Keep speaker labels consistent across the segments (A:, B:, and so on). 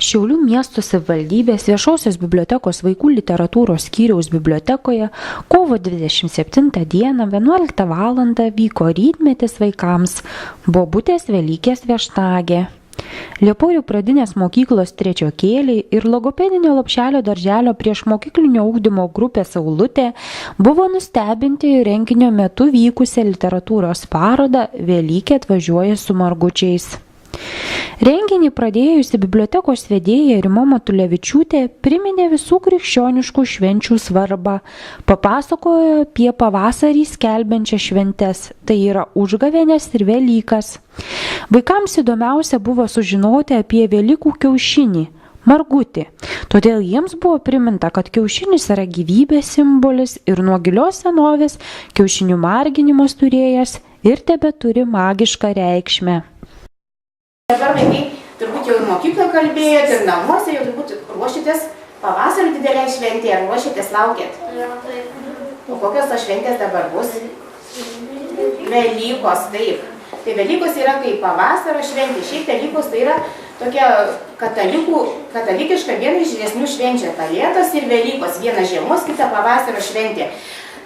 A: Šiaulių miesto savivaldybės viešosios bibliotekos vaikų literatūros skyriaus bibliotekoje kovo 27 dieną 11 val. Vyko rytmetis vaikams Bobutės Velykės viešnagė. Lieporių pradinės mokyklos trečiokėliai ir logopedinio lopšelio darželio priešmokyklinio ugdymo grupė Saulutė buvo nustebinti renginio metu vykusią literatūros parodą Velykė atvažiuoja su margučiais. Renginį pradėjusi bibliotekos vedėja Rima Matulevičiūtė priminė visų krikščioniškų švenčių svarbą, papasakojo apie pavasarį skelbiančias šventes, tai yra Užgavėnes ir Velykas. Vaikams įdomiausia buvo sužinoti apie Velykų kiaušinį, margutį. Todėl jiems buvo priminta, kad kiaušinis yra gyvybės simbolis ir nuo gilios senovės kiaušinių marginimas turėjęs ir tebeturi magišką reikšmę.
B: Dabar vaikai turbūt jau ir mokykloje kalbėjot, ir namuose jau turbūt ruošitės pavasario didelę šventę, ar ruošitės laukėt? O kokios tos šventės dabar bus? Velykos, taip. Tai Velykos yra kaip pavasario šventė. Šiaip Velykos tai yra tokia katalikiška viena iš didesnių švenčių. Kalėdos ir Velykos, viena žiemos, kita pavasario šventė.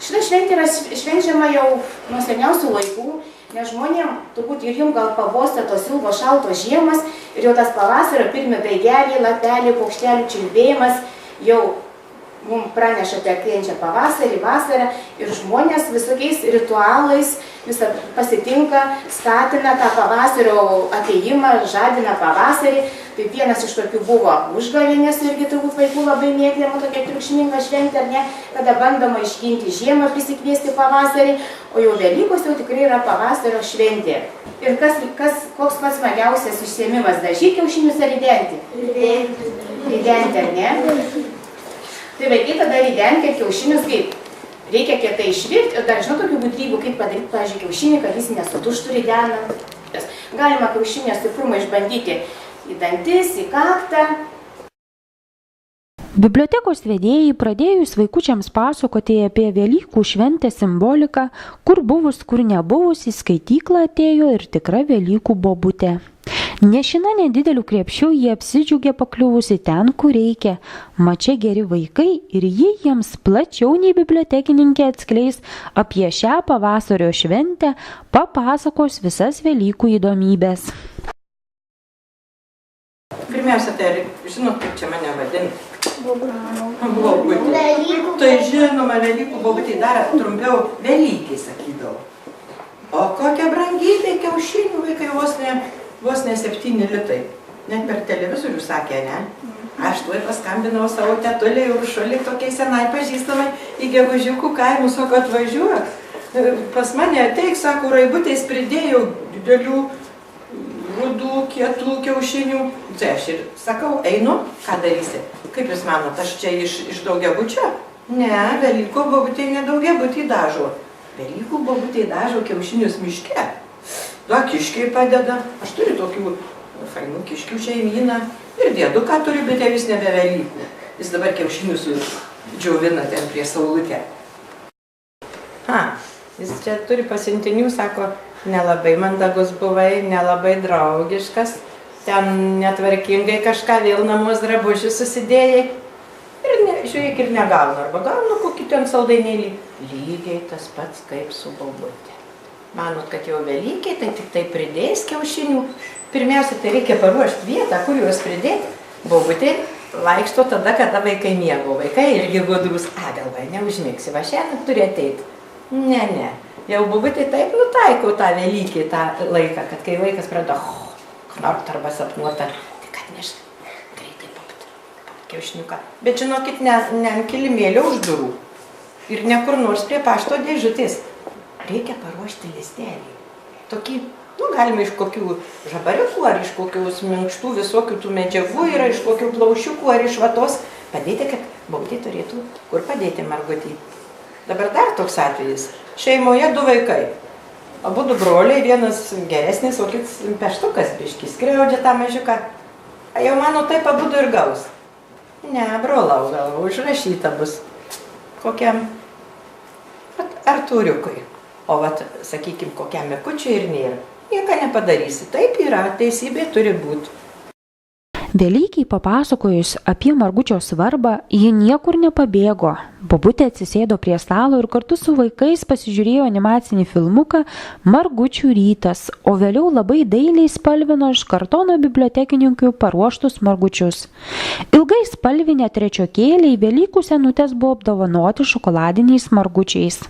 B: Šita šventė yra švenčiama jau nuo seniausių laikų. Nes žmonėm, turbūt ir jums gal pavosta tos ilgos šaltos žiemos ir jau tas pavasario pirmi daigeliai, lapeliai, paukštelių čiulbėjimas jau mums praneša apie artėjančią pavasarį, vasarą ir žmonės visokiais ritualais visą pasitinka, skatina tą pavasario atėjimą, žadina pavasarį. Tai vienas iš tokių buvo Užgavėnės, irgi turbūt vaikų labai mėgdama tokia triukšminga šventė, ar ne, kada bandoma išginti žiemą, prisikviesti pavasarį, o jau Velykos jau tikrai yra pavasario šventė. Ir koks pats smagiausias užsiėmimas, dažyti kiaušinius ar ridenti? Ridenti, ar ne? Tai vaikai tada ridenti kiaušinius kaip? Reikia kietai išvirti ir dar žinau tokių gudrybių, kaip padaryti, pavyzdžiui, kiaušinį, kad jis nesudužtų ridenant. Galima kiaušinio stiprumą išbandyti į dantis, į kaktą.
A: Bibliotekos vedėjai pradėjus vaikučiams pasakoti apie Velykų šventės simboliką, kur buvus, kur nebuvus, į skaityklą atėjo ir tikra Velykų bobutė. Nešina nedideliu krepšiu, jie apsidžiaugė pakliuvusi ten, kur reikia. Mačia geri vaikai ir ji jiems plačiau nei bibliotekininkė atskleis apie šią pavasario šventę, papasakos visas Velykų įdomybės.
C: Pirmiausia, tai žinot, kaip čia mane vadina? Bobutė. Tai žinoma, Velykų bobutė dar trumpiau Velykiai sakydavo. O kokia brangytė kiaušinių vaikai vos ne 7 litai. Net per televizorių sakė, ne? Aš tuoj paskambinau savo tetulį ir Uršulį tokiai senai pažįstamai į Gegužiukų kaimus, sako, atvažiuok. Pas mane ateik, sako, raibutės pridėjau didelių rudų, kietų kiaušinių. Tai aš ir sakau, einu, ką darysi? Kaip jūs manot, aš čia iš daugiabučio? Ne, Velykų bobutė ne daugiabutį dažo. Velykų bobutė dažo kiaušinius miške. Da, kiškiai padeda. Aš turiu tokių fainų kiškių šeimyną. Ir dėduką turiu, bet jau jis nebe Velykų. Jis dabar kiaušinius džiovina ten prie Saulutė. Jis čia turi pasiuntinių, sako, nelabai mandagus buvai, nelabai draugiškas. Ten netvarkingai kažką vėl namus drabužius susidėjai. Ir žiūrėk, ir negaunu. Arba gaunu kokį ten saldainėlį. Lygiai tas pats kaip su bobutė. Manot, kad jau Velykiai, tai tik tai pridės kiaušinių. Pirmiausia, tai reikia paruošti vietą, kur juos pridėti. Bobutė vaikšto tada, kada vaikai miego. Vaikai irgi gudrus. Galvai, neužmigsi, va šiandien turi ateiti. Ne. Jau bobutė taip nutaikau tą Velykiai, tą laiką, kad kai vaikas pradeda knort arba sapnuota, tik atneš greitai papt kiaušiniuką. Bet žinokit, ne ant kilimėlio už durų. Ir ne kur nors prie pašto dėžutės. Reikia paruošti listelį. Tokį, galima iš kokių žabariukų, ar iš kokių minkštų visokių tų medžiagų, yra iš kokių plaušiukų, ar iš vatos. Padėti, kad bobutė turėtų kur padėti margutį. Dabar dar toks atvejis. Šeimoje 2 vaikai. Abudu broliai, vienas geresnis, o kitas peštukas biškis, skriaudžia tą mažiuką. Jau mano taip abudu ir gaus. Ne, brolau galva, užrašyta bus. Kokiam Artūriukui. O vat, sakykim, kokiam Mikučiui ir nėra. Nieko nepadarysi. Taip yra, teisybė turi būti.
A: Velykiai papasakojus apie Margučio svarbą, ji niekur nepabėgo. Bobutė atsisėdo prie stalo ir kartu su vaikais pasižiūrėjo animacinį filmuką Margučių rytas, o vėliau labai dailiai spalvino iš kartono bibliotekininkų paruoštus margučius. Ilgai spalvinę trečiokėliai Velykų senutės buvo apdovanoti šokoladiniais margučiais.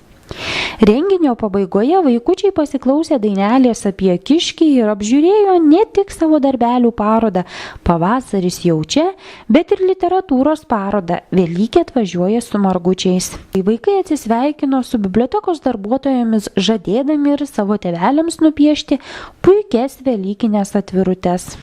A: Renginio pabaigoje vaikučiai pasiklausė dainelės apie kiškį ir apžiūrėjo ne tik savo darbelių parodą Pavasaris jau čia, bet ir literatūros parodą Velykė atvažiuoja su margučiais. Vaikai atsisveikino su bibliotekos darbuotojomis, žadėdami ir savo tėveliams nupiešti puikias velykinės atvirutes.